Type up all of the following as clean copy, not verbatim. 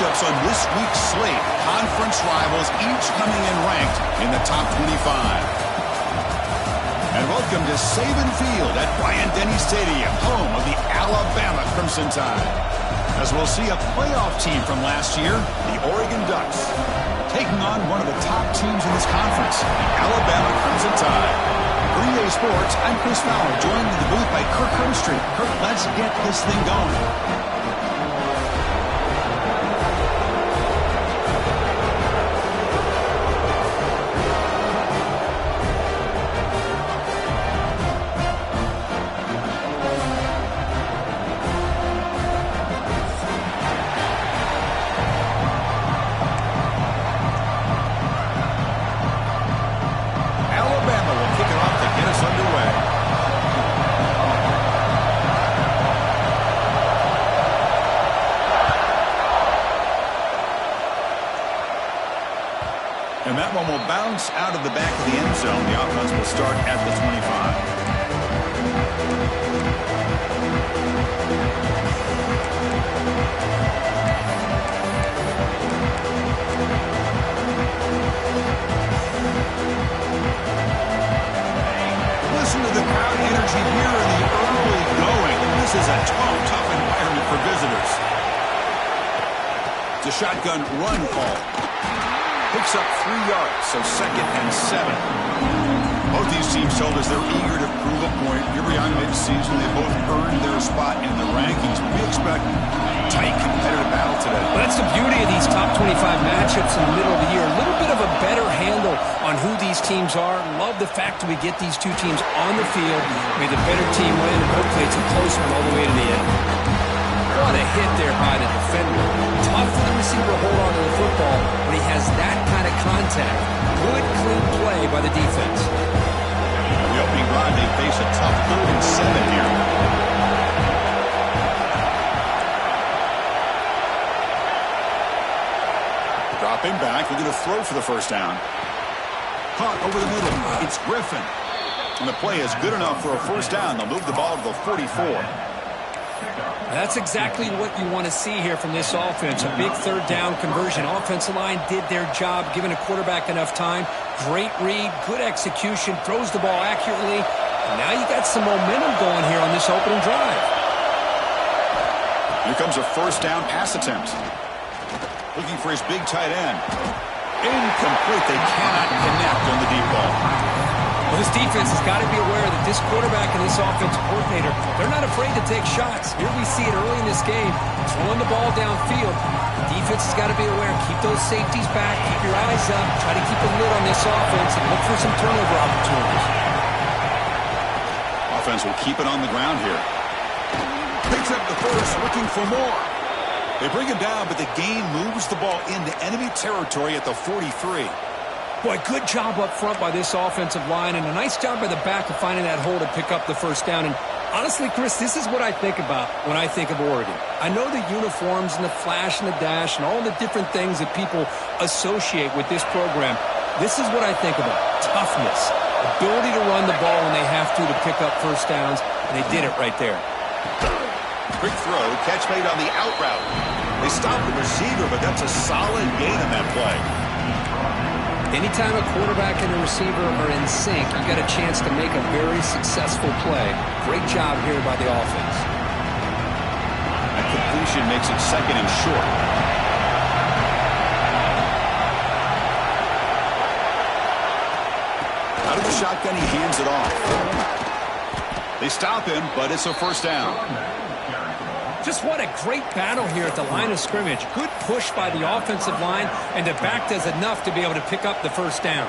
matchups on this week's slate. Conference rivals each coming in ranked in the top 25. And welcome to Saban Field at Bryant-Denny Stadium, home of the Alabama Crimson Tide. As we'll see a playoff team from last year, the Oregon Ducks, taking on one of the top teams in this conference, the Alabama Crimson Tide. For EA Sports, I'm Chris Fowler, joined in the booth by Kirk Herbstreit. Kirk, let's get this thing going. And that one will bounce out of the back of the end zone. The offense will start at the 25. Listen to the crowd energy here in the early going. This is a tough environment for visitors. It's a shotgun run call. Picks up 3 yards, so 2nd and 7. Both these teams told us they're eager to prove a point. Here we are in mid-season. They both earned their spot in the rankings. We expect a tight, competitive battle today. Well, that's the beauty of these top 25 matchups in the middle of the year. A little bit of a better handle on who these teams are. Love the fact that we get these two teams on the field. May the better team win, and hopefully it's a close one all the way to the end. What a hit there by the defender. Tough for the receiver to hold on to the football when he has that kind of contact. Good, clean play by the defense. The opening drive, they face a tough 3rd and 7 here. Dropping back, looking to throw for the first down. Caught over the middle. It's Griffin. And the play is good enough for a first down. They'll move the ball to the 44. That's exactly what you want to see here from this offense. A big 3rd down conversion. Offensive line did their job, giving a quarterback enough time. Great read, good execution, throws the ball accurately. And now you got some momentum going here on this opening drive. Here comes a first down pass attempt. Looking for his big tight end. Incomplete. They cannot connect on the deep ball. Well, this defense has got to be aware that this quarterback and this offensive coordinator, they're not afraid to take shots. Here we see it early in this game, throwing the ball downfield. The defense has got to be aware. Keep those safeties back. Keep your eyes up. Try to keep a lid on this offense and look for some turnover opportunities. Offense will keep it on the ground here. Picks up the first, looking for more. They bring him down, but the gain moves the ball into enemy territory at the 43. Boy, good job up front by this offensive line, and a nice job by the back of finding that hole to pick up the first down. And honestly, Chris, this is what I think about when I think of Oregon. I know the uniforms and the flash and the dash and all the different things that people associate with this program. This is what I think about. Toughness, ability to run the ball when they have to pick up first downs, and they did it right there. Quick throw, catch made on the out route. They stopped the receiver, but that's a solid gain on that play. Anytime a quarterback and a receiver are in sync, you got a chance to make a very successful play. Great job here by the offense. That completion makes it 2nd and short. Out of the shotgun, he hands it off. They stop him, but it's a first down. Just what a great battle here at the line of scrimmage. Good push by the offensive line, and the back does enough to be able to pick up the first down.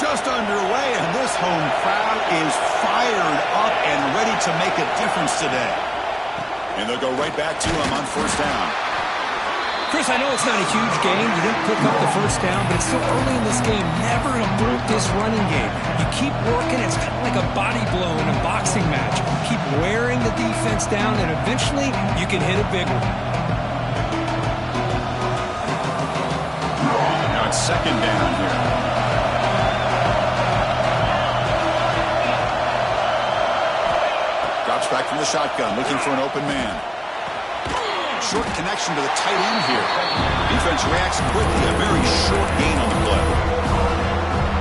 Just underway, and this home crowd is fired up and ready to make a difference today. And they'll go right back to him on first down. Chris, I know it's not a huge game. You didn't pick up the first down, but it's still early in this game. Never abort this running game. You keep working. It's kind of like a body blow in a boxing match. Keep wearing the defense down, and eventually you can hit a big one. Now it's 2nd down here. Drops back from the shotgun, looking for an open man. short connection to the tight end here. Defense reacts quickly. A very short gain on the play.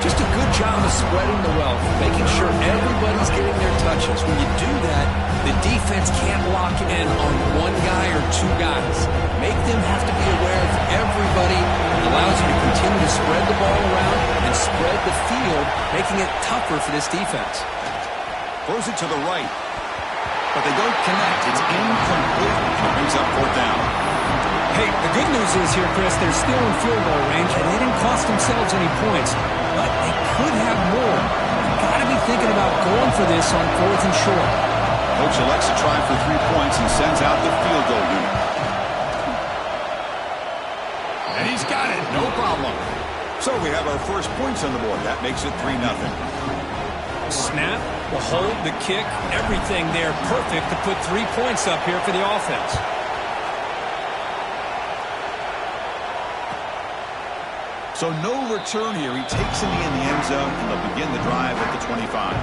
Just a good job of spreading the wealth, making sure everybody's getting their touches. When you do that, the defense can't lock in on one guy or two guys. Make them have to be aware of everybody. It allows you to continue to spread the ball around and spread the field, making it tougher for this defense. Throws it to the right. But they don't connect. It's incomplete. And it brings up fourth down. Hey, the good news is here, Chris, they're still in field goal range, and they didn't cost themselves any points. But they could have more. You've got to be thinking about going for this on 4th and short. Coach elects to try for 3 points and sends out the field goal unit. And he's got it. No problem. So we have our first points on the board. That makes it 3-0. Snap, the hold, the kick, everything there perfect to put 3 points up here for the offense. So no return here. He takes it in the end zone, and they'll begin the drive at the 25.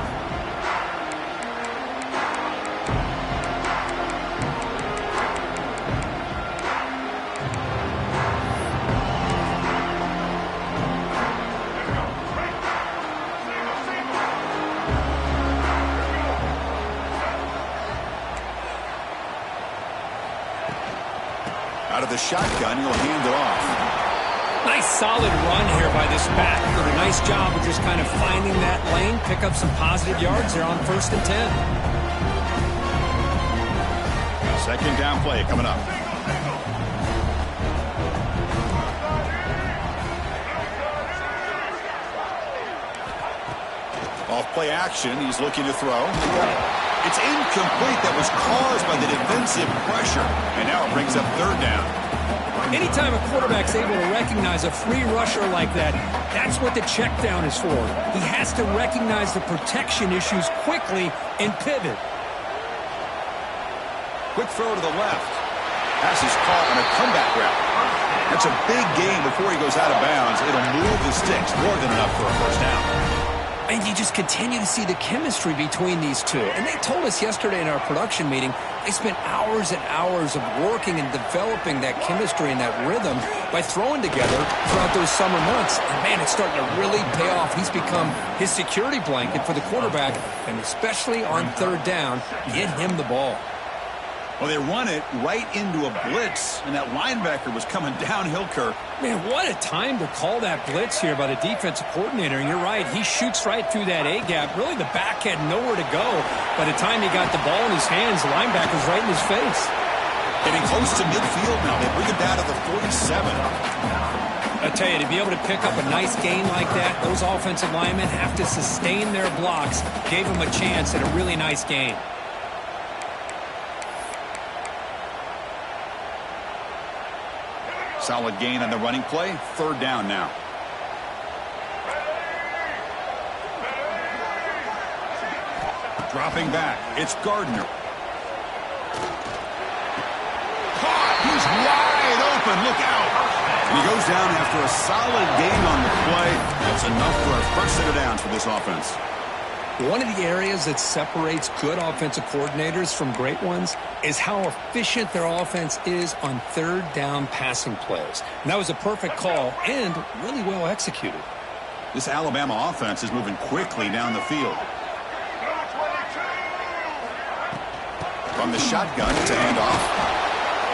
Out of the shotgun, he'll hand it off. Nice solid run here by this back. Did a nice job of just kind of finding that lane, pick up some positive yards there on 1st and 10. Second down play coming up. Off play action, he's looking to throw. It's incomplete. That was caused by the defensive pressure. And now it brings up 3rd down. Anytime a quarterback's able to recognize a free rusher like that, that's what the check down is for. He has to recognize the protection issues quickly and pivot. Quick throw to the left. Pass is caught on a comeback route. That's a big gain before he goes out of bounds. It'll move the sticks more than enough for a first down. And you just continue to see the chemistry between these two. And they told us yesterday in our production meeting, they spent hours and hours of working and developing that chemistry and that rhythm by throwing together throughout those summer months. And, man, it's starting to really pay off. He's become his security blanket for the quarterback, and especially on 3rd down, get him the ball. Well, they run it right into a blitz, and that linebacker was coming downhill, Kirk. Man, what a time to call that blitz here by the defensive coordinator. And you're right, he shoots right through that A-gap. Really, the back had nowhere to go. By the time he got the ball in his hands, the linebacker's right in his face. Getting close to midfield now. They bring it down to the 47. I tell you, to be able to pick up a nice gain like that, those offensive linemen have to sustain their blocks. Gave him a chance at a really nice game. Solid gain on the running play. 3rd down now. Dropping back. It's Gardner. Caught. He's wide open. Look out. And he goes down after a solid gain on the play. That's enough for a fresh set of downs for this offense. One of the areas that separates good offensive coordinators from great ones is how efficient their offense is on 3rd down passing plays. And that was a perfect call and really well executed. This Alabama offense is moving quickly down the field. From the shotgun to handoff.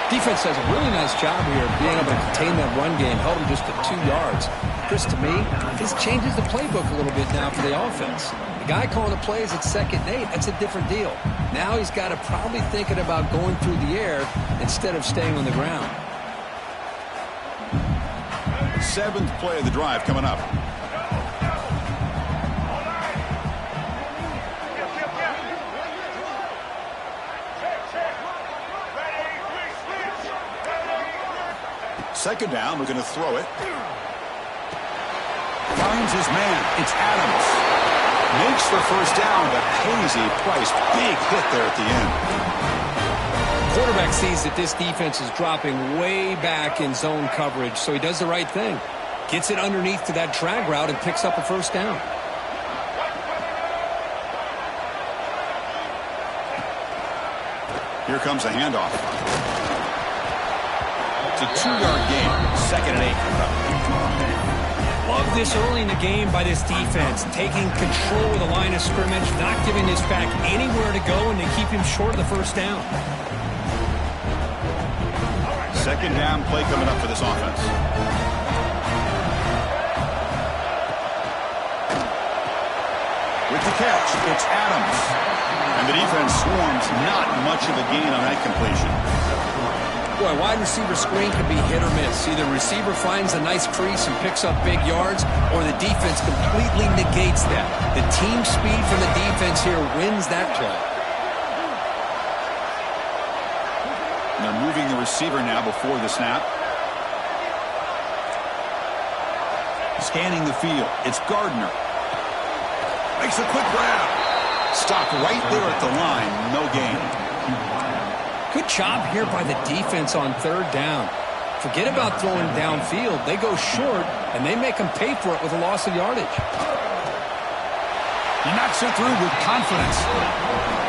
Defense does a really nice job here of being able to contain that run game, held him just at 2 yards. Chris, to me, this changes the playbook a little bit now for the offense. The guy calling the plays at 2nd and 8, that's a different deal. Now he's got to probably thinking about going through the air instead of staying on the ground. 7th play of the drive coming up. Second down, we're going to throw it. Finds his man. It's Adams. Makes the first down, but pays a price. Big hit there at the end. Quarterback sees that this defense is dropping way back in zone coverage, so he does the right thing. Gets it underneath to that drag route and picks up a first down. Here comes a handoff. It's a 2-yard gain. 2nd and 8 coming up. Love this early in the game by this defense, taking control of the line of scrimmage, not giving this back anywhere to go, and they keep him short of the first down. 2nd down play coming up for this offense. With the catch, it's Adams. And the defense swarms, not much of a gain on that completion. Boy, wide receiver screen can be hit or miss. Either receiver finds a nice crease and picks up big yards, or the defense completely negates that. The team speed from the defense here wins that play. And they're moving the receiver now before the snap. Scanning the field. It's Gardner. Makes a quick grab. Stopped right there at the line. No gain. Good job here by the defense on 3rd down. Forget about throwing downfield. They go short, and they make them pay for it with a loss of yardage. He knocks it through with confidence.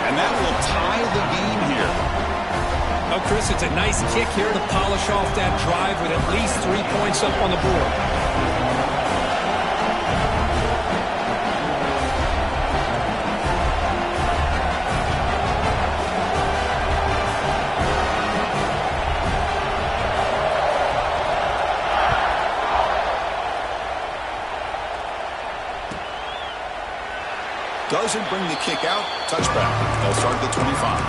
And that will tie the game here. Oh, Chris, it's a nice kick here to polish off that drive with at least 3 points up on the board. Doesn't bring the kick out. Touchback. They'll start at the 25.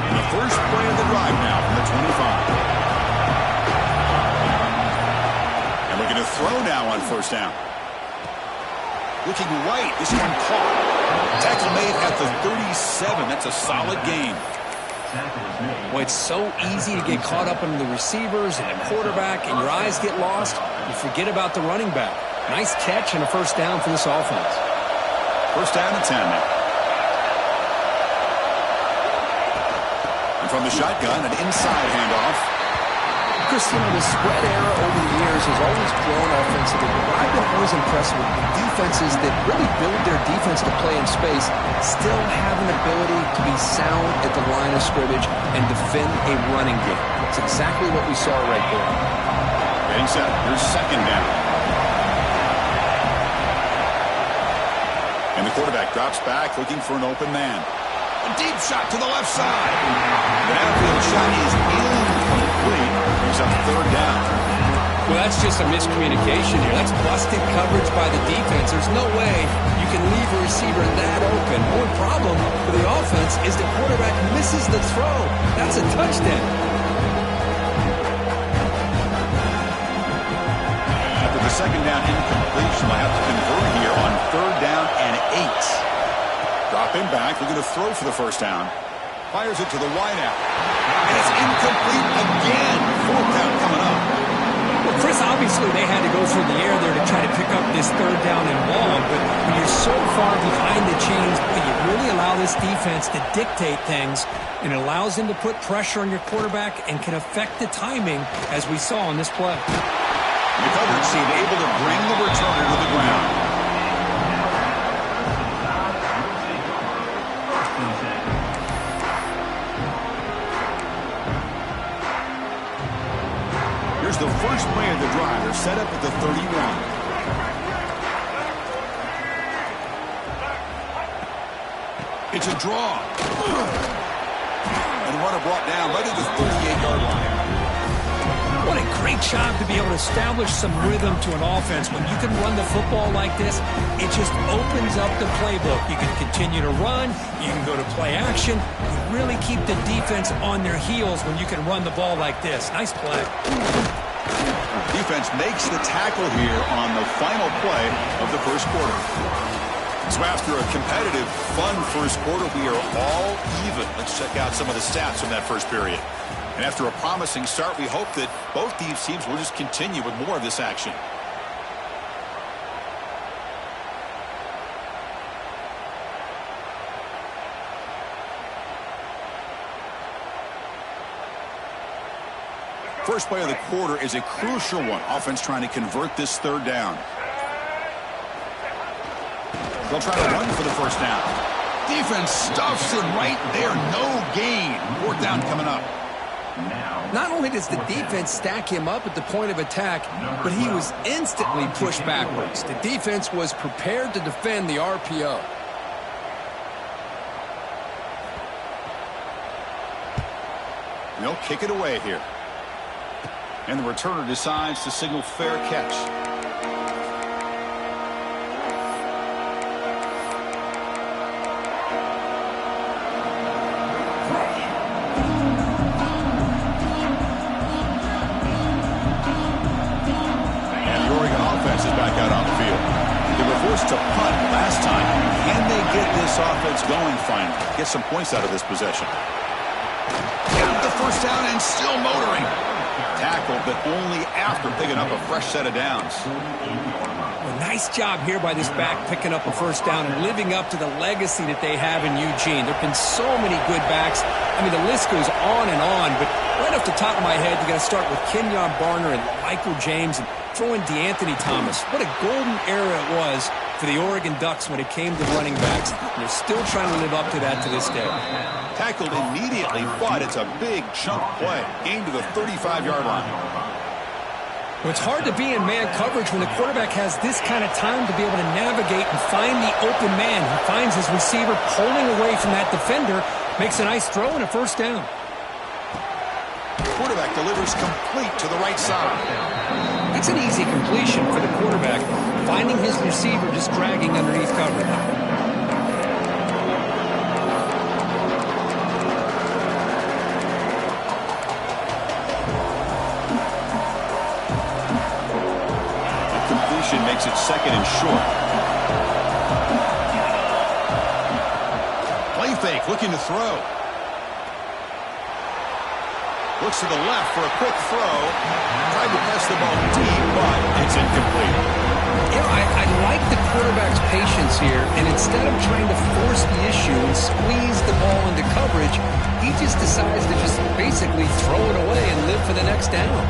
And the first play of the drive now from the 25. And we're going to throw now on 1st down. Looking right, this one caught. Tackle made at the 37. That's a solid gain. Well, it's so easy to get caught up in the receivers and the quarterback, and your eyes get lost. You forget about the running back. Nice catch and a 1st down for this offense. 1st down and 10 now. And from the shotgun, an inside handoff. Chris, the spread era over the years has always grown offensively, but I've been always impressed with the defenses that really build their defense to play in space, still have an ability to be sound at the line of scrimmage and defend a running game. That's exactly what we saw right there. Getting set. Here's 2nd down. And the quarterback drops back, looking for an open man. A deep shot to the left side. The downfield shot is incomplete. Brings up 3rd down. Well, that's just a miscommunication here. That's busted coverage by the defense. There's no way you can leave a receiver that open. One problem for the offense is the quarterback misses the throw. That's a touchdown. After the 2nd down incompletion, they'll have to convert here on 3rd down and 8. Drop him back. We're going to throw for the 1st down. Fires it to the wideout. And it's incomplete again. 4th down coming up. Well, Chris, obviously they had to go through the air there to try to pick up this 3rd down and long, but when you're so far behind the chains, you really allow this defense to dictate things, and it allows them to put pressure on your quarterback and can affect the timing, as we saw on this play. The coverage team able to bring the returner to the ground. Here's the first play of the drive. They're set up at the 31. It's a draw. And the runner brought down right at the 38-yard line. What a great job to be able to establish some rhythm to an offense. When you can run the football like this, it just opens up the playbook. You can continue to run. You can go to play action. You really keep the defense on their heels when you can run the ball like this. Nice play. Defense makes the tackle here on the final play of the first quarter. So after a competitive, fun first quarter, we are all even. Let's check out some of the stats from that first period. And after a promising start, we hope that both these teams will just continue with more of this action. First play of the quarter is a crucial one. Offense trying to convert this third down. They'll try to run for the first down. Defense stuffs him right there. No gain. Fourth down coming up. Not only does the defense stack him up at the point of attack, but he was instantly pushed backwards. The defense was prepared to defend the RPO. They'll kick it away here. And the returner decides to signal fair catch. And the Oregon offense is back out on the field. They were forced to punt last time. Can they get this offense going finally? Get some points out of this possession. Got the first down and still motoring. Tackled, but only after picking up a fresh set of downs. Well, nice job here by this back picking up a first down and living up to the legacy that they have in Eugene. There have been so many good backs. I mean, the list goes on and on, but right off the top of my head, you got to start with Kenyon Barner and Michael James and throw in DeAnthony Thomas. What a golden era it was for the Oregon Ducks when it came to running backs. And they're still trying to live up to that to this day. Tackled immediately, but it's a big chunk play. Gained to the 35-yard line. Well, it's hard to be in man coverage when the quarterback has this kind of time to be able to navigate and find the open man. He finds his receiver pulling away from that defender, makes a nice throw and a first down. Quarterback delivers complete to the right side. That's an easy completion for the quarterback, finding his receiver just dragging underneath coverage. Makes it second and short. Play fake, looking to throw. Looks to the left for a quick throw. Tried to pass the ball deep, but it's incomplete. You know, I like the quarterback's patience here, and instead of trying to force the issue and squeeze the ball into coverage, he just decides to just basically throw it away and live for the next down.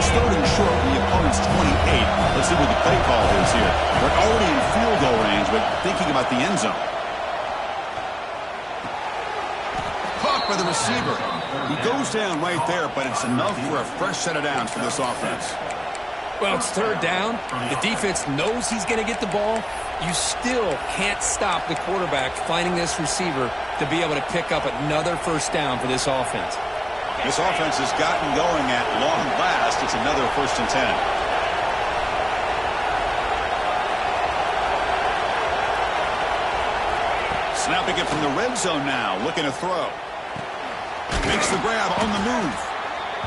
It's third and short from the opponent's 28. Let's see what the play call is here. They're already in field goal range, but thinking about the end zone. Caught by the receiver. He goes down right there, but it's enough for a fresh set of downs for this offense. Well, it's third down. The defense knows he's going to get the ball. You still can't stop the quarterback finding this receiver to be able to pick up another first down for this offense. This offense has gotten going at long last. It's another 1st and 10. Snapping it from the red zone now, looking to throw. Makes the grab on the move.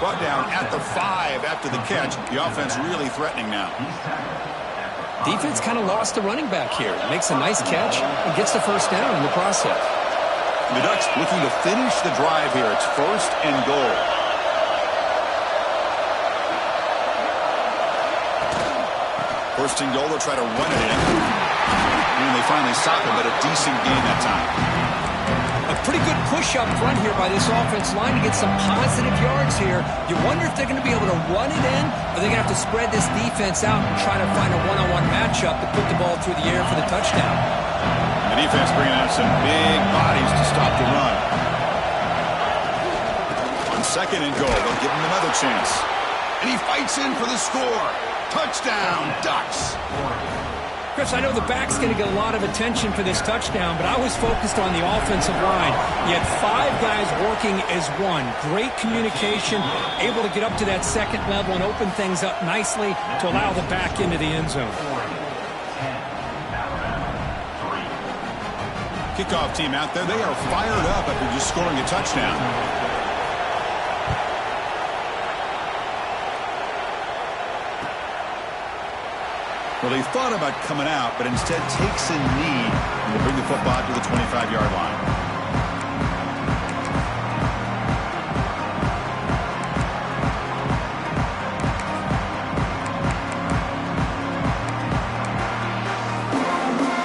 Brought down at the 5 after the catch. The offense really threatening now. Defense kind of lost the running back here. Makes a nice catch and gets the first down in the process. The Ducks looking to finish the drive here. It's 1st and goal. First and goal, they'll try to run it in. And they finally stop him, but a decent gain that time. A pretty good push up front here by this offense line to get some positive yards here. You wonder if they're going to be able to run it in, or they're going to have to spread this defense out and try to find a one-on-one matchup to put the ball through the air for the touchdown. The defense bringing out some big bodies to stop the run. On 2nd and goal, they'll give him another chance. And he fights in for the score. Touchdown, Ducks. Chris, I know the back's going to get a lot of attention for this touchdown, but I was focused on the offensive line. You had 5 guys working as one. Great communication, able to get up to that second level and open things up nicely to allow the back into the end zone. Kickoff team out there, they are fired up after just scoring a touchdown. Well, they thought about coming out, but instead takes a knee and will bring the football to the 25-yard line.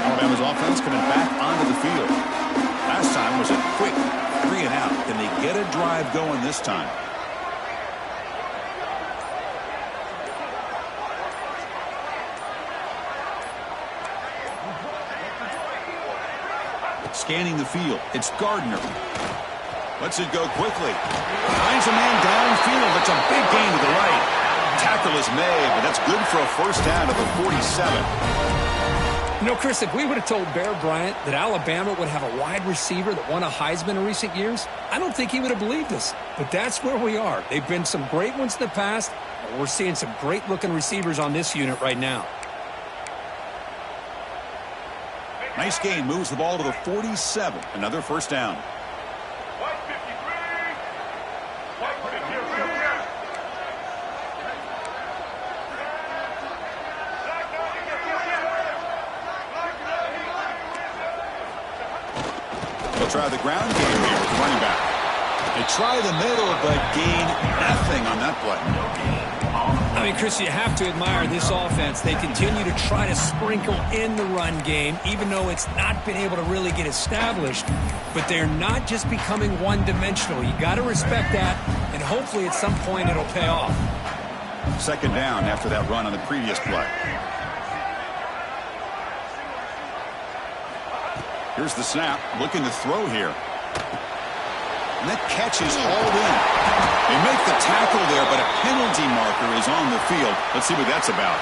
Alabama's offense coming back onto the field. Last time was a quick 3 and out. Can they get a drive drive going this time. Scanning the field. It's Gardner. Lets it go quickly. Finds a man downfield. It's a big gain to the right. Tackle is made, but that's good for a first down at the 47. You know, Chris, if we would have told Bear Bryant that Alabama would have a wide receiver that won a Heisman in recent years, I don't think he would have believed us. But that's where we are. They've been some great ones in the past, and we're seeing some great-looking receivers on this unit right now. Nice gain. Moves the ball to the 47. Another first down. They'll try the ground game here with running back. They try the middle, but gain nothing on that play. I mean, Chris, you have to admire this offense. They continue to try to sprinkle in the run game, even though it's not been able to really get established. But they're not just becoming one-dimensional. You got to respect that, and hopefully at some point it'll pay off. Second down after that run on the previous play. Here's the snap. Looking to throw here. And that catch is hauled in. They make the tackle there, but a penalty marker is on the field. Let's see what that's about.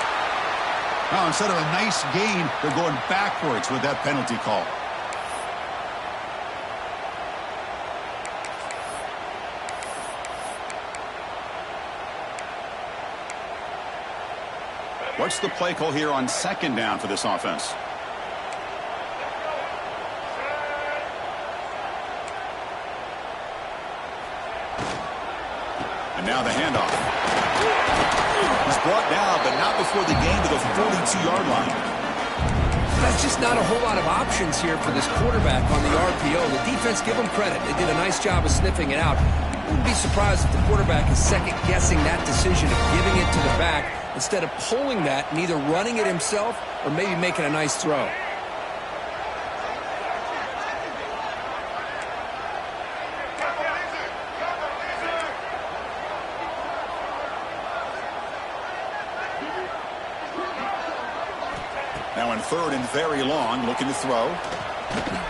Now, instead of a nice gain, they're going backwards with that penalty call. What's the play call here on second down for this offense? Now the handoff. He's brought down, but not before the gain to the 42-yard line. That's just not a whole lot of options here for this quarterback on the RPO. The defense, give them credit. They did a nice job of sniffing it out. I wouldn't be surprised if the quarterback is second-guessing that decision of giving it to the back instead of pulling that and either running it himself or maybe making a nice throw. Now in third and very long, looking to throw.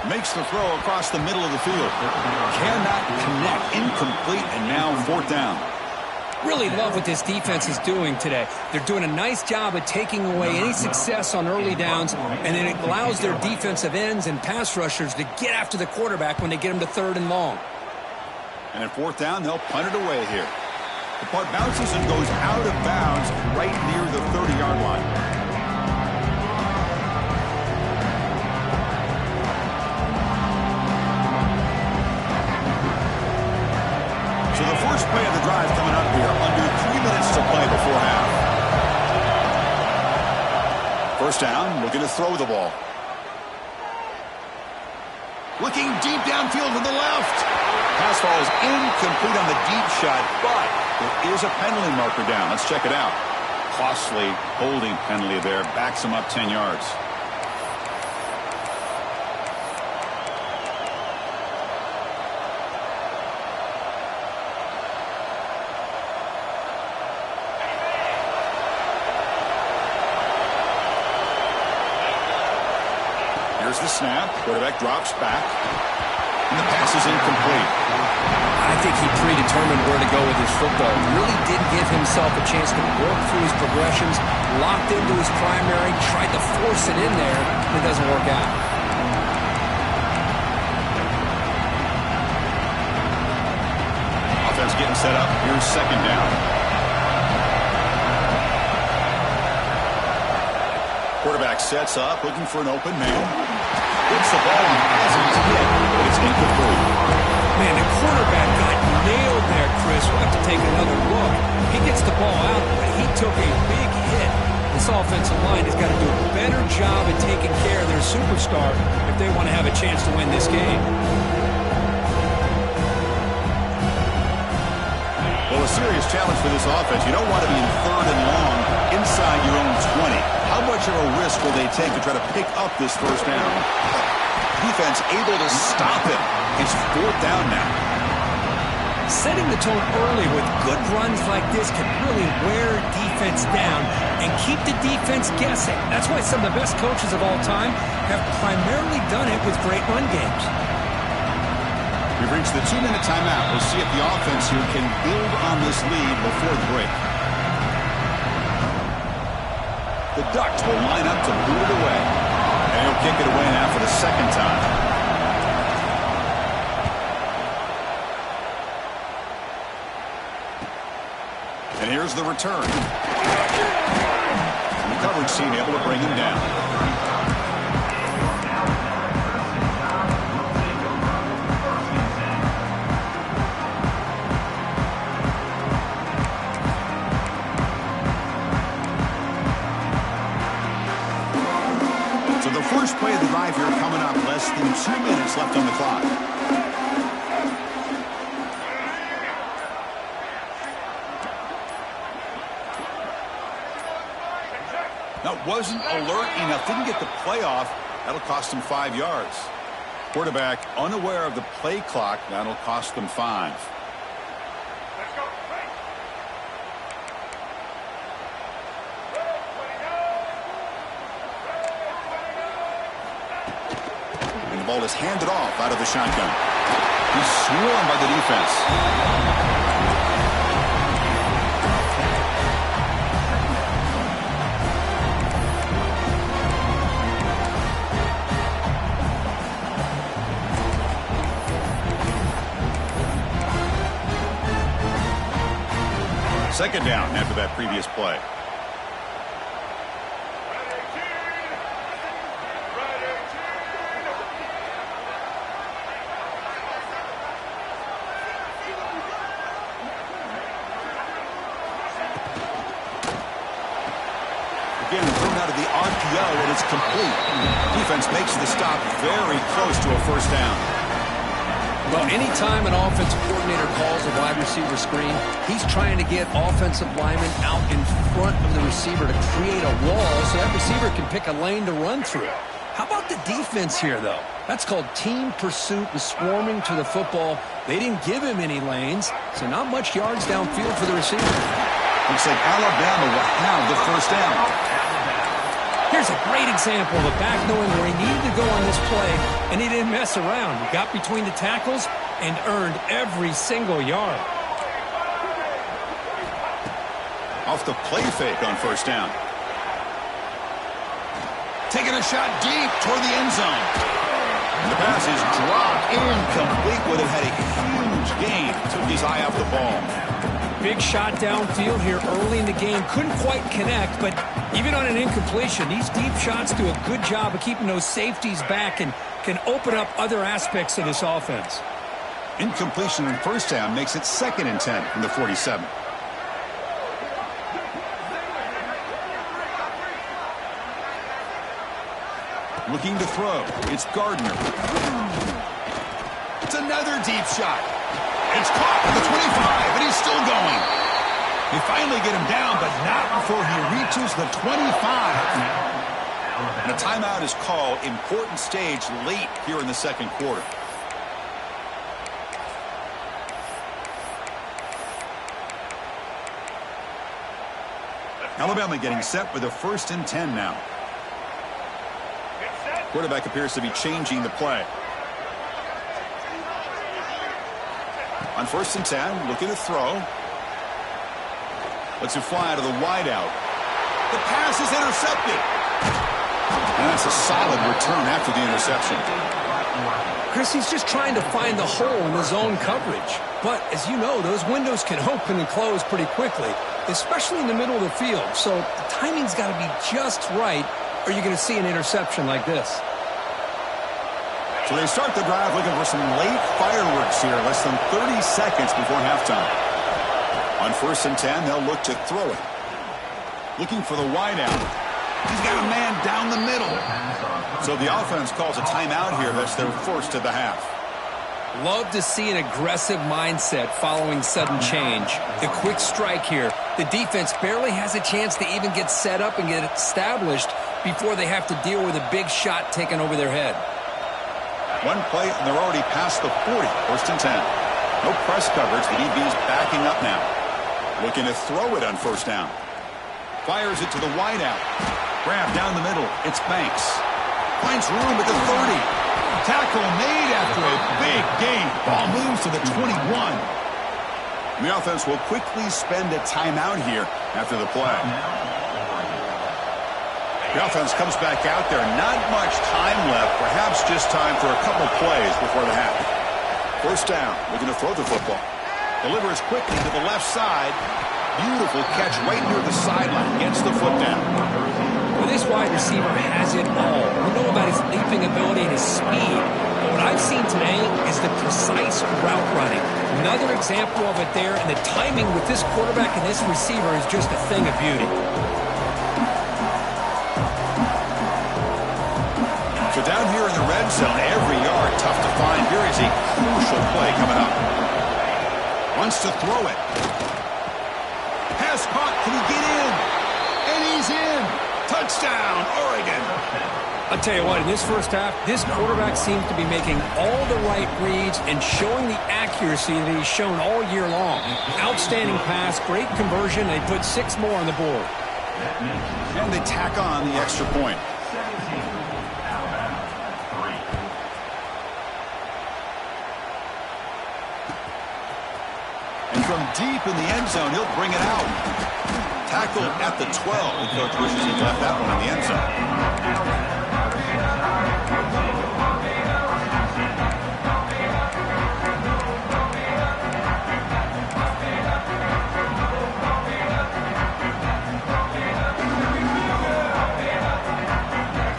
Makes the throw across the middle of the field. Cannot connect. Incomplete, and now fourth down. Really love what this defense is doing today. They're doing a nice job of taking away any success on early downs, and then it allows their defensive ends and pass rushers to get after the quarterback when they get him to third and long. And at fourth down, they'll punt it away here. The punt bounces and goes out of bounds right near the 30-yard line. So the first play of the drive coming up here, under 3 minutes to play before half. First down, looking to throw the ball. Looking deep downfield to the left. Pass ball is incomplete on the deep shot, but there is a penalty marker down. Let's check it out. Costly holding penalty there, backs him up 10 yards. Here's the snap. Quarterback drops back. And the pass is incomplete. I think he predetermined where to go with his football. Really didn't give himself a chance to work through his progressions. Locked into his primary. Tried to force it in there. It doesn't work out. Offense getting set up. Here's second down. Quarterback sets up, looking for an open man. Hits the ball as he's hit, but it's incomplete. Man, the quarterback got nailed there, Chris. We'll have to take another look. He gets the ball out, but he took a big hit. This offensive line has got to do a better job at taking care of their superstar if they want to have a chance to win this game. Well, a serious challenge for this offense. You don't want to be in third and long inside your own 20. How much of a risk will they take to try to pick up this first down? Defense able to stop it. It's fourth down now. Setting the tone early with good runs like this can really wear defense down and keep the defense guessing. That's why some of the best coaches of all time have primarily done it with great run games. We've reached the 2-minute timeout. We'll see if the offense here can build on this lead before the break. The Ducks will line up to boot it away. And he'll kick it away now for the second time. And here's the return. And the coverage team able to bring him down. So the first play of the drive here coming up. Less than 2 minutes left on the clock. That wasn't alert enough. Didn't get the play off. That'll cost him 5 yards. Quarterback unaware of the play clock. That'll cost them 5. And the ball is handed off out of the shotgun. He's swarmed by the defense. Second down after that previous play. Again, thrown out of the RPO, and it's complete. Defense makes the stop very close to a first down. Well, anytime an offensive coordinator calls a wide receiver screen, he's trying to get offensive linemen out in front of the receiver to create a wall so that receiver can pick a lane to run through. How about the defense here, though? That's called team pursuit and swarming to the football. They didn't give him any lanes, so not much yards downfield for the receiver. Looks like Alabama will have the first down. Here's a great example of a back knowing where he needed to go on this play, and he didn't mess around. He got between the tackles and earned every single yard. Off the play fake on first down. Taking a shot deep toward the end zone. And the pass is dropped incomplete, would have had a huge gain. Took his eye off the ball. Big shot downfield here early in the game. Couldn't quite connect, but even on an incompletion, these deep shots do a good job of keeping those safeties back and can open up other aspects of this offense. Incompletion on first down makes it 2nd and 10 from the 47. Looking to throw. It's Gardner. It's another deep shot. It's caught at the 25, and he's still going. They finally get him down, but not before he reaches the 25. And a timeout is called. Important stage late here in the second quarter. Alabama getting set with a 1st and 10 now. Quarterback appears to be changing the play. On 1st and 10, looking to throw. Lets it fly out of the wideout. The pass is intercepted. And that's a solid return after the interception. Chris, he's just trying to find the hole in the zone coverage. But, as you know, those windows can open and close pretty quickly, especially in the middle of the field. So the timing's got to be just right, or you're going to see an interception like this. So they start the drive looking for some late fireworks here, less than 30 seconds before halftime. On 1st and 10, they'll look to throw it. Looking for the wideout. He's got a man down the middle. So the offense calls a timeout here. That's their first of the half. Love to see an aggressive mindset following sudden change. The quick strike here. The defense barely has a chance to even get set up and get established before they have to deal with a big shot taken over their head. One play, and they're already past the 40. 1st and 10. No press coverage. The DB's backing up now. Looking to throw it on first down. Fires it to the wideout. Grab down the middle. It's Banks. Finds room at the 30. Tackle made after a big gain. Ball moves to the 21. The offense will quickly spend a timeout here after the play. The offense comes back out there. Not much time left. Perhaps just time for a couple plays before the half. First down. Looking to throw the football. Delivers quickly to the left side. Beautiful catch right near the sideline. Gets the foot down. Well, this wide receiver has it all. We know about his leaping ability and his speed. But what I've seen today is the precise route running. Another example of it there, and the timing with this quarterback and this receiver is just a thing of beauty. So down here in the red zone, every yard tough to find. Here is a crucial play coming up. Wants to throw it. Pass caught. Can he get in? And he's in. Touchdown, Oregon. I'll tell you what, in this first half, this quarterback seems to be making all the right reads and showing the accuracy that he's shown all year long. Outstanding pass, great conversion. They put 6 more on the board. And they tack on the extra point. And from deep in the end zone, he'll bring it out. Tackled at the 12. The coach wishes he left that one in the end zone.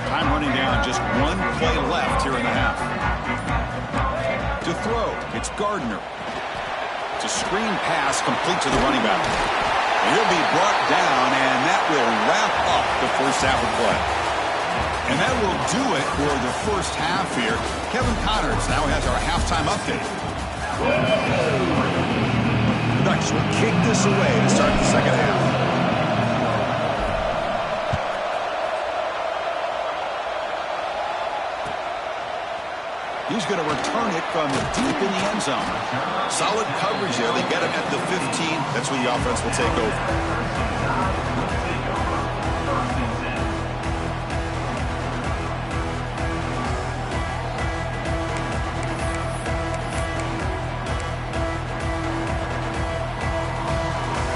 Time running down, just one play left here in the half. To throw, it's Gardner. It's a screen pass complete to the running back. And he'll be brought down, and that will wrap up the first half of play. And that will do it for the first half here. Kevin Connors now has our halftime update. The Ducks will kick this away to start the second half. He's going to return it from deep in the end zone. Solid coverage there. They get him at the 15. That's where the offense will take over.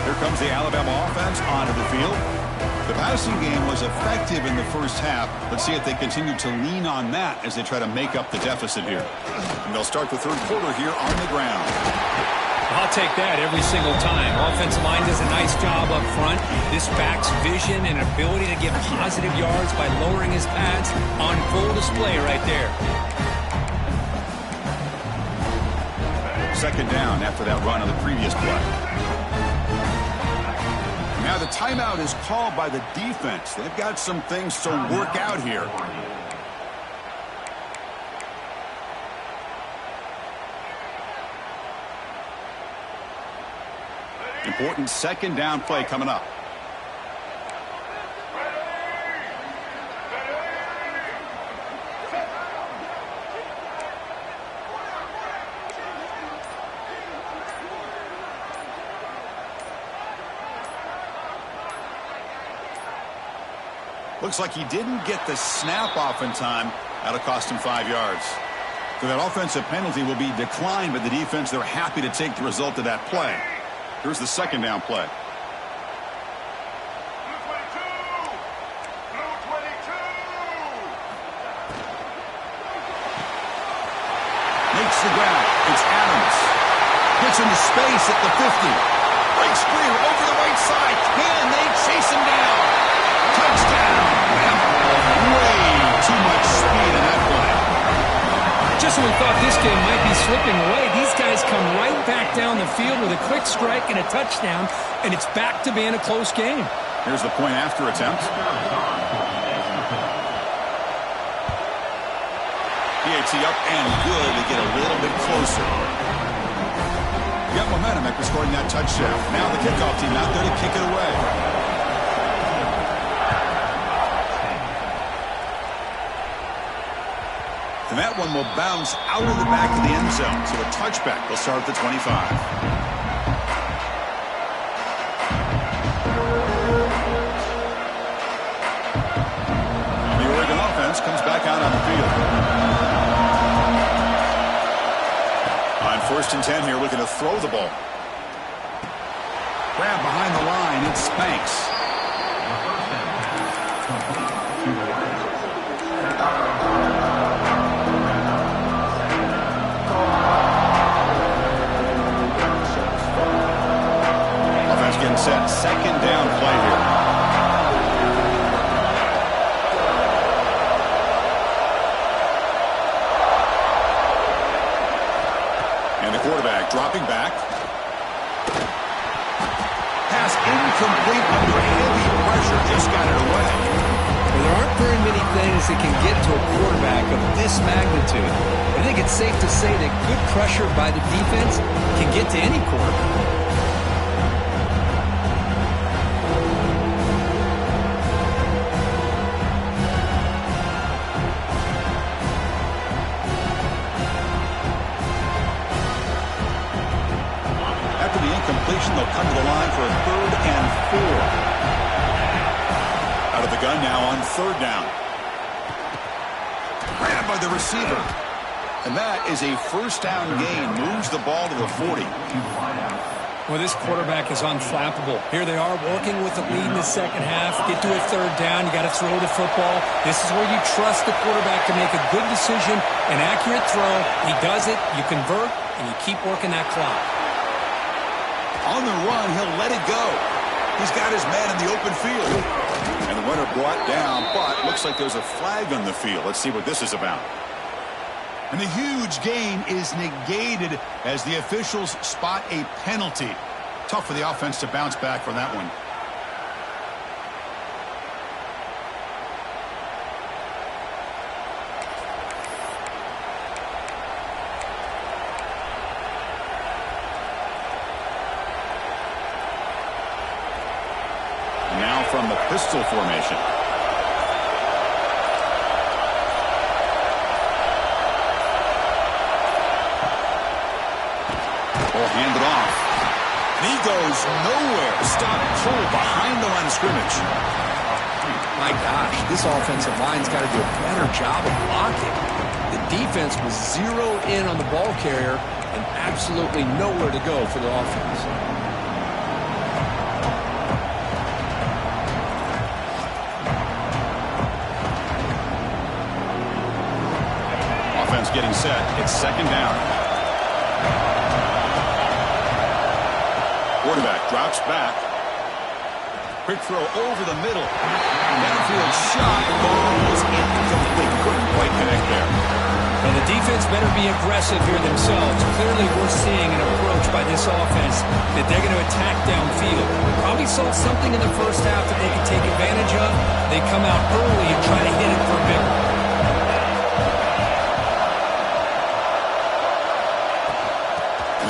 Here comes the Alabama offense onto the field. The passing game was effective in the first half. Let's see if they continue to lean on that as they try to make up the deficit here. And they'll start the third quarter here on the ground. I'll take that every single time. Offensive line does a nice job up front. This back's vision and ability to get positive yards by lowering his pads on full display right there. Second down after that run on the previous play. Now the timeout is called by the defense. They've got some things to work out here. Important second down play coming up. Looks like he didn't get the snap off in time. That'll cost him 5 yards. So that offensive penalty will be declined by the defense. They're happy to take the result of that play. Here's the second down play. Makes the ground. It's Adams. Gets into space at the 50. Breaks free over the right side. Can they chase him down? Touchdown. Way too much speed in that play. Just when we thought this game might be slipping away, these guys come right back down the field with a quick strike and a touchdown, and it's back to being a close game. Here's the point after attempt. PAT up and good to get a little bit closer. Got momentum after scoring that touchdown. Now the kickoff team out there to kick it away. And that one will bounce out of the back of the end zone. So a touchback will start at the 25. The Oregon offense comes back out on the field. On 1st and 10 here, looking to throw the ball. Grab behind the line, it's Spanks. Offense getting set, 2nd down play here. And the quarterback dropping back. Pass incomplete under heavy pressure, just got it away. Well, there aren't very many things that can get to a quarterback of this magnitude. I think it's safe to say that good pressure by the defense can get to any quarterback. They'll come to the line for a 3rd and 4. Out of the gun now on 3rd down. Grabbed by the receiver. And that is a 1st down gain. Moves the ball to the 40. Well, this quarterback is unflappable. Here they are working with the lead in the 2nd half. Get to a 3rd down. You got to throw the football. This is where you trust the quarterback to make a good decision, an accurate throw. He does it. You convert, and you keep working that clock. On the run, he'll let it go. He's got his man in the open field. And the runner brought down, but looks like there's a flag on the field. Let's see what this is about. And the huge gain is negated as the officials spot a penalty. Tough for the offense to bounce back from that one. Now from the pistol formation. Ball handed off. And he goes nowhere. Stop pull behind the line of scrimmage. My gosh, this offensive line's got to do a better job of blocking. The defense was zeroed in on the ball carrier and absolutely nowhere to go for the offense. Getting set. It's 2nd down. Quarterback drops back. Quick throw over the middle. Downfield shot. Ball was incomplete. Couldn't quite connect there. Well, the defense better be aggressive here themselves. Clearly we're seeing an approach by this offense that they're going to attack downfield. Probably saw something in the 1st half that they could take advantage of. They come out early and try to hit it for a big one.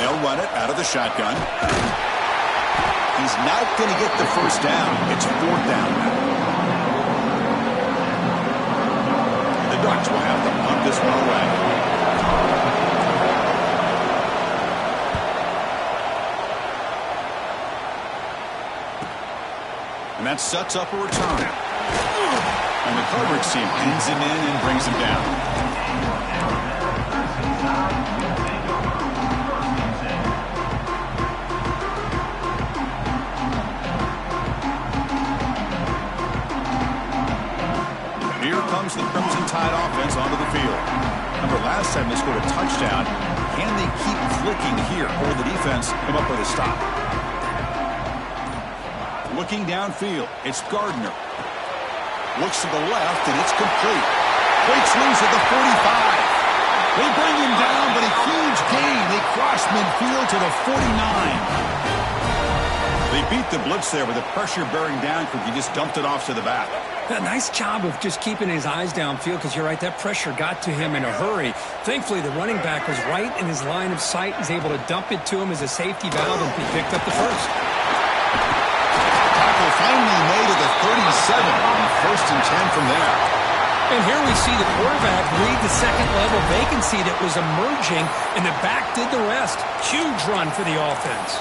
They'll run it out of the shotgun. He's not going to get the 1st down. It's 4th down. The Ducks will have to punt this one away. And that sets up a return. And the coverage team pins him in and brings him down. Comes the Crimson Tide offense onto the field. Remember, last time they scored a touchdown. Can they keep flicking here, or will the defense come up with a stop? Looking downfield, it's Gardner. Looks to the left, and it's complete. Breaks loose at the 45. They bring him down, but a huge gain. They cross midfield to the 49. They beat the blitz there with the pressure bearing down because he just dumped it off to the back. A nice job of just keeping his eyes downfield because you're right, that pressure got to him in a hurry. Thankfully, the running back was right in his line of sight. He's able to dump it to him as a safety valve, and he picked up the 1st. Tackle finally made at the 37 on 1st and 10 from there. And here we see the quarterback read the second-level vacancy that was emerging, and the back did the rest. Huge run for the offense.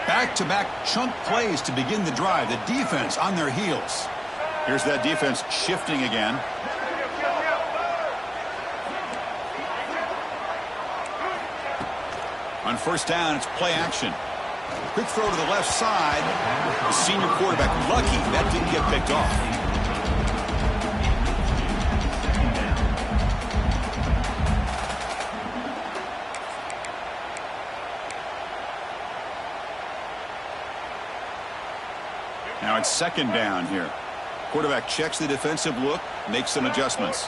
Back-to-back chunk plays to begin the drive. The defense on their heels. Here's that defense shifting again. On first down, it's play action. Quick throw to the left side. The senior quarterback lucky that didn't get picked off. Now it's second down here. Quarterback checks the defensive look, makes some adjustments.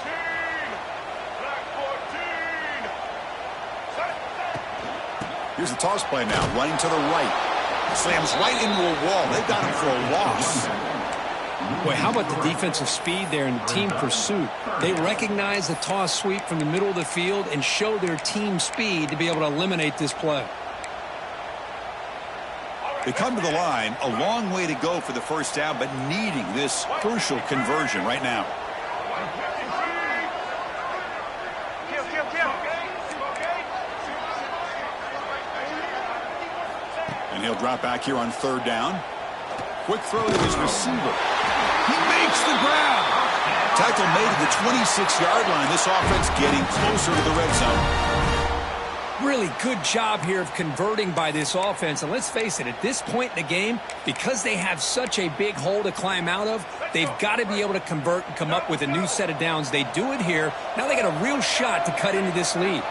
Here's the toss play now, running to the right. Slams right into a wall. They've got him for a loss. Boy, how about the defensive speed there in the team pursuit? They recognize the toss sweep from the middle of the field and show their team speed to be able to eliminate this play. They come to the line, a long way to go for the first down, but needing this crucial conversion right now. And he'll drop back here on third down. Quick throw to his receiver. He makes the grab. Tackle made at the 26-yard line. This offense getting closer to the red zone. Really good job here of converting by this offense. And let's face it, at this point in the game, because they have such a big hole to climb out of, they've got to be able to convert and come up with a new set of downs. They do it here. Now they got a real shot to cut into this lead.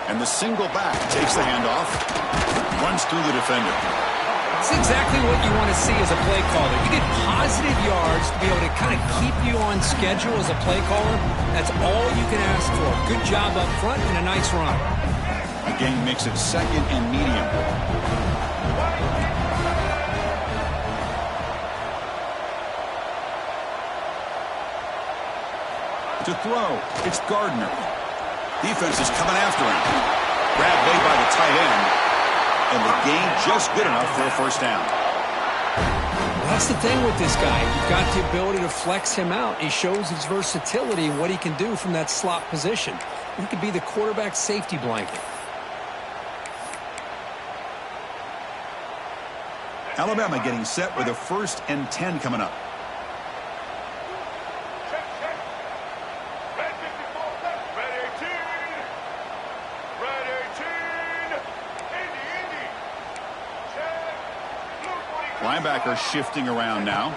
And the single back takes the handoff, runs through the defender. That's exactly what you want to see as a play caller. You get positive yards to be able to kind of keep you on schedule as a play caller. That's all you can ask for. Good job up front and a nice run. Again, makes it second and medium. To throw, it's Gardner. Defense is coming after him. Grab made by the tight end. And the gain just good enough for a first down. That's the thing with this guy. You've got the ability to flex him out. He shows his versatility and what he can do from that slot position. He could be the quarterback safety blanket. Alabama getting set with a 1st and 10 coming up. Linebacker shifting around now.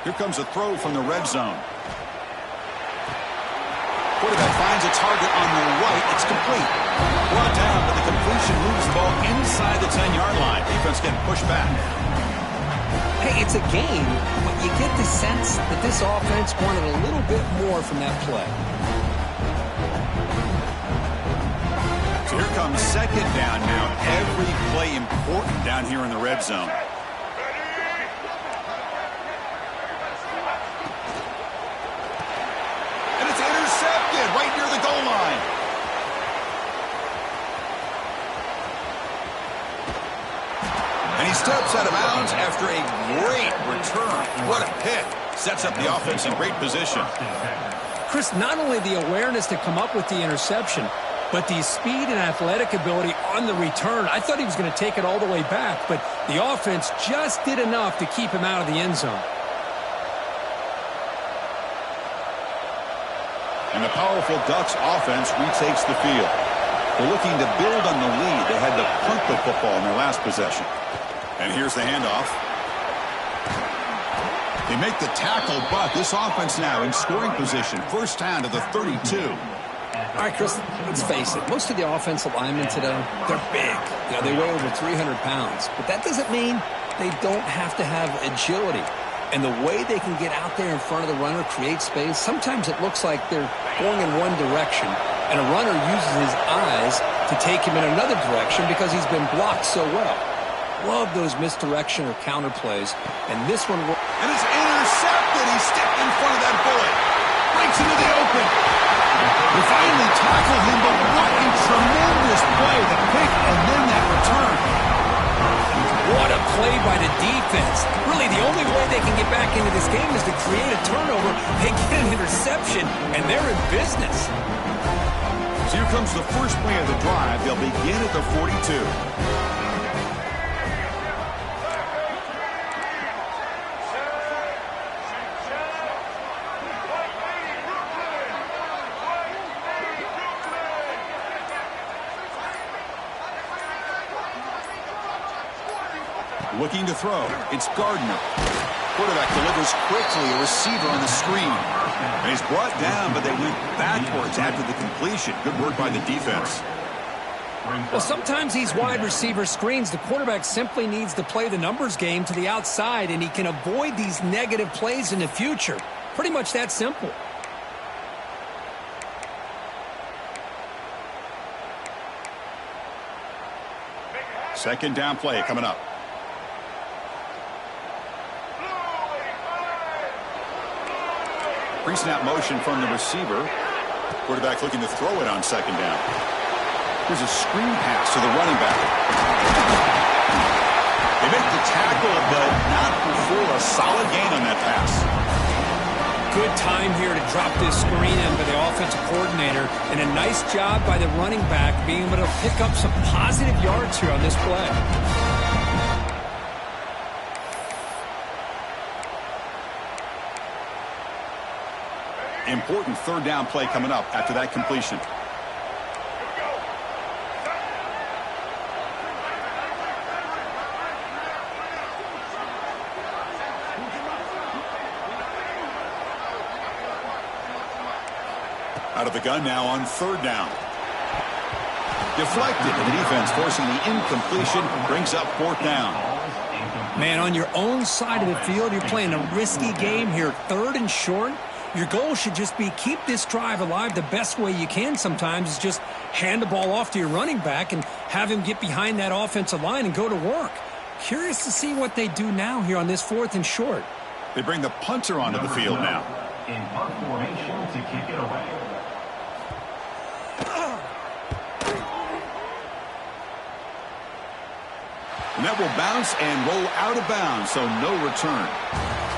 Here comes a throw from the red zone. Quarterback finds a target on the right. It's complete. Brought down, but the completion moves the ball inside the 10-yard line. Defense getting pushed back. Hey, it's a game, but you get the sense that this offense wanted a little bit more from that play. So here comes second down now. Every play important down here in the red zone. Right near the goal line. And he steps out of bounds after a great return. What a pick. Sets up the offense in great position. Chris, not only the awareness to come up with the interception, but the speed and athletic ability on the return. I thought he was going to take it all the way back, but the offense just did enough to keep him out of the end zone. And the powerful Ducks offense retakes the field. They're looking to build on the lead. They had to punt the football in their last possession. And here's the handoff. They make the tackle, but this offense now in scoring position. First down to the 32. All right, Chris, let's face it. Most of the offensive linemen today, they're big. You know, they weigh over 300 pounds. But that doesn't mean they don't have to have agility. And the way they can get out there in front of the runner, create space, sometimes it looks like they're going in one direction, and a runner uses his eyes to take him in another direction because he's been blocked so well. Love those misdirection or counter plays. And this one... And it's intercepted. He stepped in front of that bullet. Breaks into the open. They finally tackle him, but what a tremendous play by the defense. Really, the only way they can get back into this game is to create a turnover. They get an interception, and they're in business. So here comes the first play of the drive. They'll begin at the 42. Looking to throw. It's Gardner. Quarterback delivers quickly. A receiver on the screen. And he's brought down, but they went backwards after the completion. Good work by the defense. Well, sometimes these wide receiver screens, the quarterback simply needs to play the numbers game to the outside, and he can avoid these negative plays in the future. Pretty much that simple. Second down play coming up. Pre-snap motion from the receiver. Quarterback looking to throw it on second down. Here's a screen pass to the running back. They make the tackle, but not before a solid gain on that pass. Good time here to drop this screen in by the offensive coordinator, and a nice job by the running back being able to pick up some positive yards here on this play. Important third down play coming up after that completion. Out of the gun now on third down. Deflected, and the defense forcing the incompletion brings up fourth down. Man, on your own side of the field, you're playing a risky game here. Third and short. Your goal should just be keep this drive alive the best way you can sometimes is just hand the ball off to your running back and have him get behind that offensive line and go to work. Curious to see what they do now here on this fourth and short. They bring the punter onto the field now. In punt formation to kick it away. And that will bounce and roll out of bounds, so no return.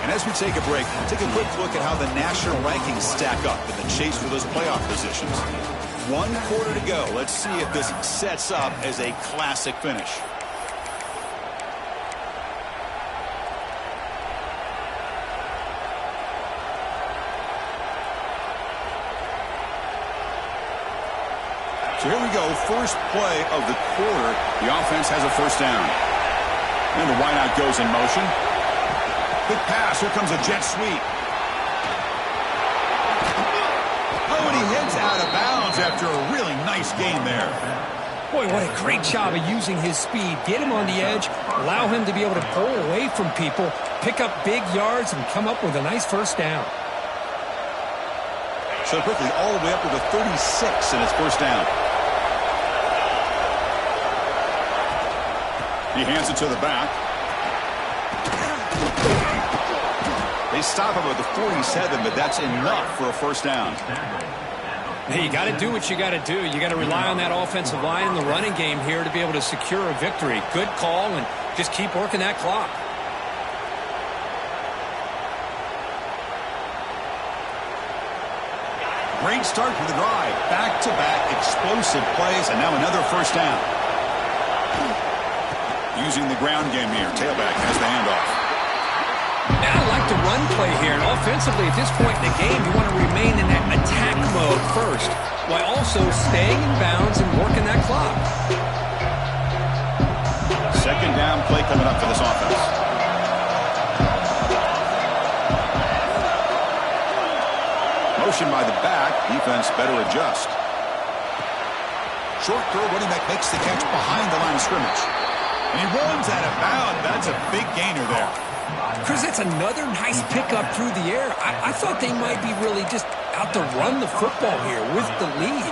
And as we take a break, take a quick look at how the national rankings stack up in the chase for those playoff positions. 1 quarter to go. Let's see if this sets up as a classic finish. So here we go, first play of the quarter. The offense has a first down. And the wideout goes in motion. Quick pass, here comes a jet sweep. Oh, and he heads out of bounds after a really nice gain there. Boy, what a great job of using his speed. Get him on the edge, allow him to be able to pull away from people, pick up big yards, and come up with a nice first down. So quickly, all the way up to the 36 in his first down. He hands it to the back. They stop him at the 47, but that's enough for a first down. Hey, you got to do what you got to do. You got to rely on that offensive line in the running game here to be able to secure a victory. Good call, and just keep working that clock. Great start to the drive. Back-to-back explosive plays, and now another first down. Using the ground game here. Tailback has the handoff. Now I like the run play here. And offensively, at this point in the game, you want to remain in that attack mode first, while also staying in bounds and working that clock. Second down play coming up for this offense. Motion by the back. Defense better adjust. Short throw, running back makes the catch behind the line of scrimmage. And he runs out of bounds. That's a big gainer there. Chris, that's another nice pickup through the air. I thought they might be really just out to run the football here with the lead.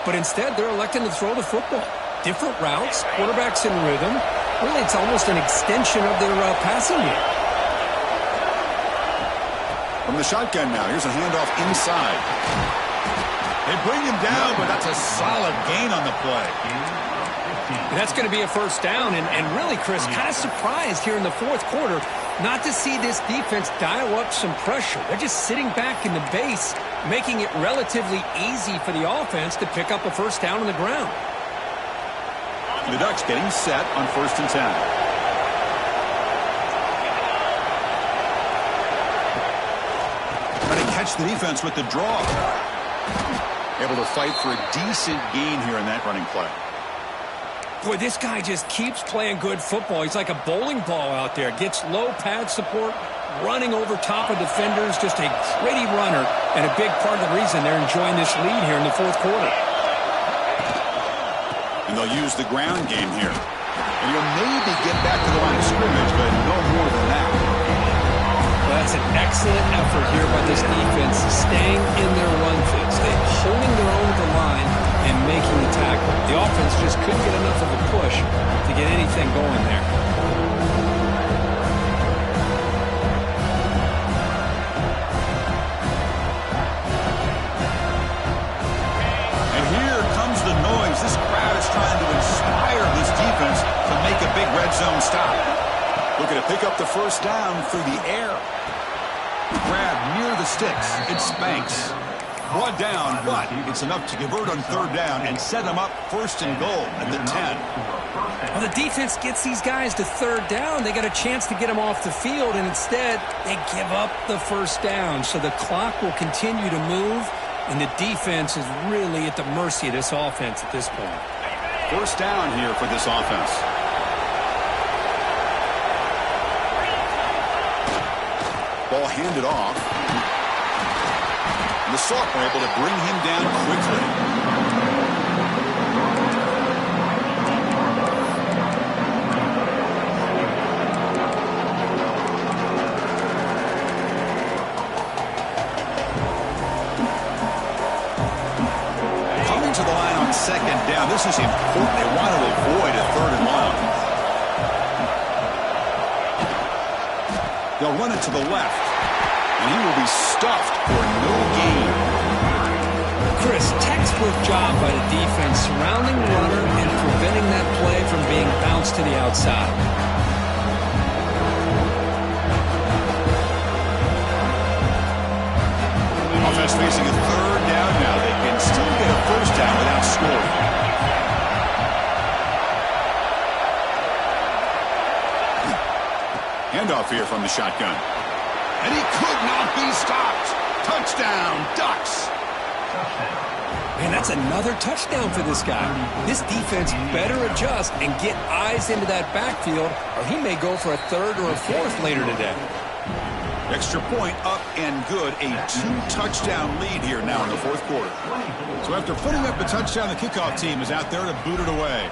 But instead, they're electing to throw the football. Different routes, quarterbacks in rhythm. Really, it's almost an extension of their passing game. From the shotgun now, here's a handoff inside. They bring him down, but that's a solid gain on the play. And that's going to be a first down. And really, Chris, kind of surprised here in the fourth quarter not to see this defense dial up some pressure. They're just sitting back in the base, making it relatively easy for the offense to pick up a first down on the ground. The Ducks getting set on 1st and 10. Trying to catch the defense with the draw. Able to fight for a decent gain here in that running play. Boy, this guy just keeps playing good football. He's like a bowling ball out there. Gets low pad support, running over top of defenders. Just a gritty runner, and a big part of the reason they're enjoying this lead here in the fourth quarter. And they'll use the ground game here. And he'll maybe get back to the line of scrimmage, but no more than that. Well, that's an excellent effort here by this defense, staying in their run fits. They're holding their own at the line and making the tackle. The offense just couldn't get enough of a push to get anything going there. And here comes the noise. This crowd is trying to inspire this defense to make a big red zone stop. Looking to pick up the first down through the air. Grab near the sticks. It's Spanks. One down, but it's enough to convert on 3rd down and set them up 1st and goal at the 10. Well, the defense gets these guys to 3rd down. They got a chance to get them off the field, and instead they give up the first down. So the clock will continue to move, and the defense is really at the mercy of this offense at this point. First down here for this offense. Ball handed off. The sophomore able to bring him down quickly. Coming to the line on 2nd down. This is important. They want to avoid a 3rd and long. They'll run it to the left. And he will be stuffed for no gain. Chris, textbook job by the defense surrounding the runner and preventing that play from being bounced to the outside. Offense facing a 3rd down now. They can still get a first down without scoring. Handoff here from the shotgun. And he could not be stopped. Touchdown, Ducks. Man, that's another touchdown for this guy. This defense better adjust and get eyes into that backfield, or he may go for a 3rd or a 4th later today. Extra point up and good. A 2-touchdown lead here now in the 4th quarter. So after putting up a touchdown, the kickoff team is out there to boot it away.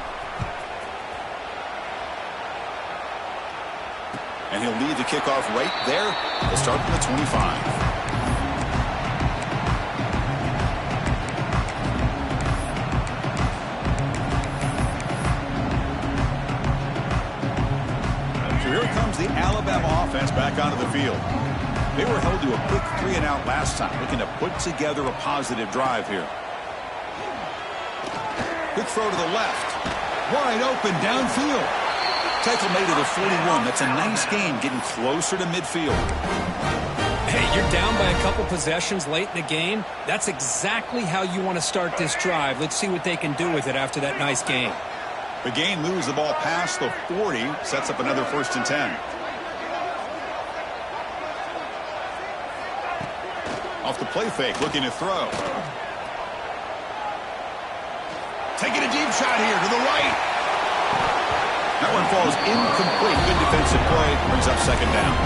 And he'll lead the kickoff right there. They'll start from the 25. So here comes the Alabama offense back onto the field. They were held to a quick 3-and-out last time, looking to put together a positive drive here. Quick throw to the left. Wide open downfield. Tackle made at the 41. That's a nice gain, getting closer to midfield. Hey, you're down by a couple possessions late in the game. That's exactly how you want to start this drive. Let's see what they can do with it after that nice gain. The gain moves the ball past the 40, sets up another 1st and 10. Off the play fake, looking to throw. Taking a deep shot here to the right. That one falls incomplete. Good defensive play. Brings up 2nd down.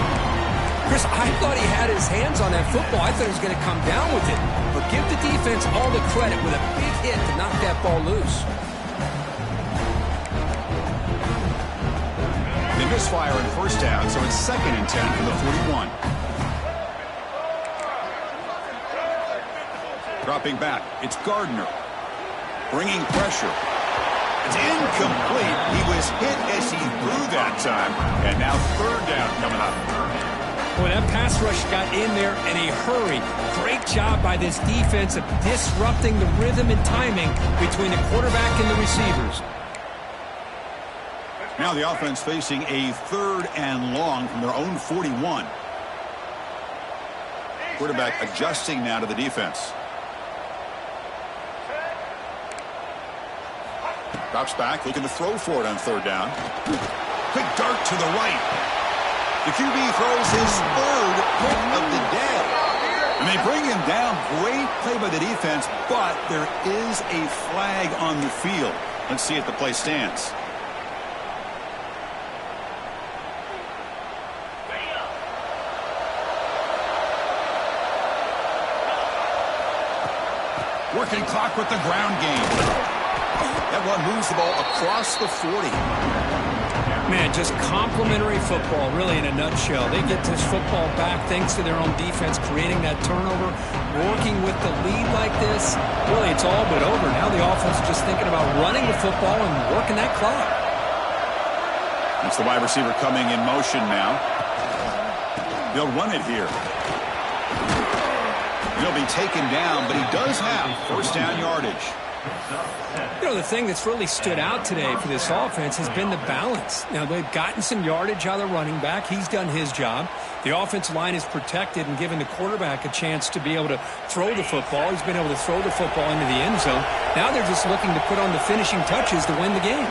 Chris, I thought he had his hands on that football. I thought he was going to come down with it. But give the defense all the credit with a big hit to knock that ball loose. They misfire on 1st down, so it's 2nd and 10 from the 41. Dropping back. It's Gardner. Bringing pressure. It's incomplete. He was hit as he threw that time. And now 3rd down coming up. Boy, that pass rush got in there in a hurry. Great job by this defense of disrupting the rhythm and timing between the quarterback and the receivers. Now the offense facing a 3rd and long from their own 41. Quarterback adjusting now to the defense. Drops back, looking to throw for it on 3rd down. Quick dart to the right. The QB throws his 3rd pick of the day. And they bring him down. Great play by the defense, but there is a flag on the field. Let's see if the play stands. Working clock with the ground game. That one moves the ball across the 40. Man, just complimentary football, really, in a nutshell. They get this football back thanks to their own defense, creating that turnover, working with the lead like this. Really, it's all but over. Now the offense is just thinking about running the football and working that clock. That's the wide receiver coming in motion now. They'll run it here. He'll be taken down, but he does have 1st down yardage. You know, the thing that's really stood out today for this offense has been the balance. Now, they've gotten some yardage out of the running back. He's done his job. The offensive line is protected and given the quarterback a chance to be able to throw the football. He's been able to throw the football into the end zone. Now they're just looking to put on the finishing touches to win the game.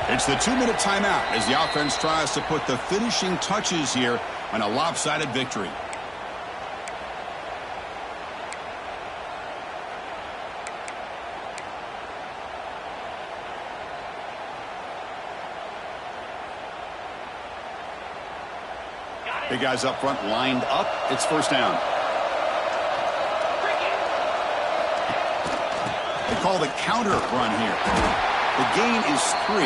It's the 2-minute timeout as the offense tries to put the finishing touches here on a lopsided victory. Big guys up front lined up. It's 1st down. They call the counter run here. The gain is 3.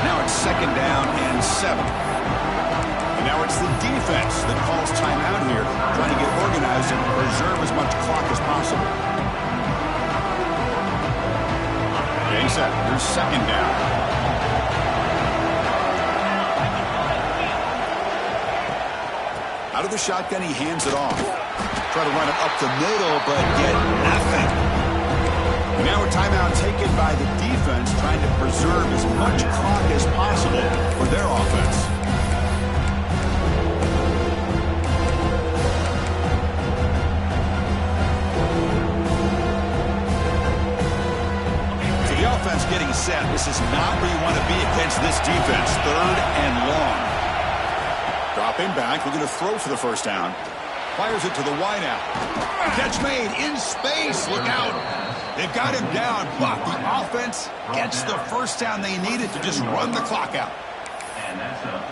Now it's 2nd down and 7. And now it's the defense that calls timeout here, trying to get organized and preserve as much clock as possible. Game set. Here's 2nd down. Out of the shotgun, he hands it off. Try to run it up the middle, but get nothing. Now a timeout taken by the defense, trying to preserve as much clock as possible for their offense. So the offense getting set. This is not where you want to be against this defense. 3rd and long. Dropping back, looking to throw for the 1st down. Fires it to the wideout. Catch made in space. Look out. They've got him down, but the offense gets the 1st down they needed to just run the clock out.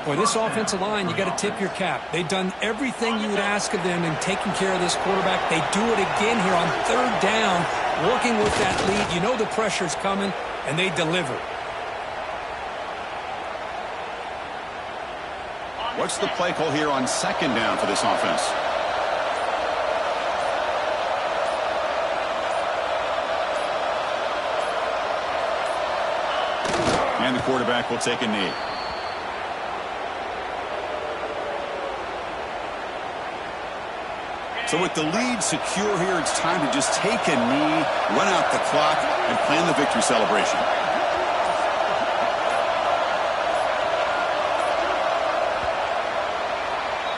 Boy, this offensive line, you got to tip your cap. They've done everything you would ask of them in taking care of this quarterback. They do it again here on 3rd down, working with that lead. You know the pressure's coming, and they deliver. What's the play call here on 2nd down for this offense? And the quarterback will take a knee. So with the lead secure here, it's time to just take a knee, run out the clock, and plan the victory celebration.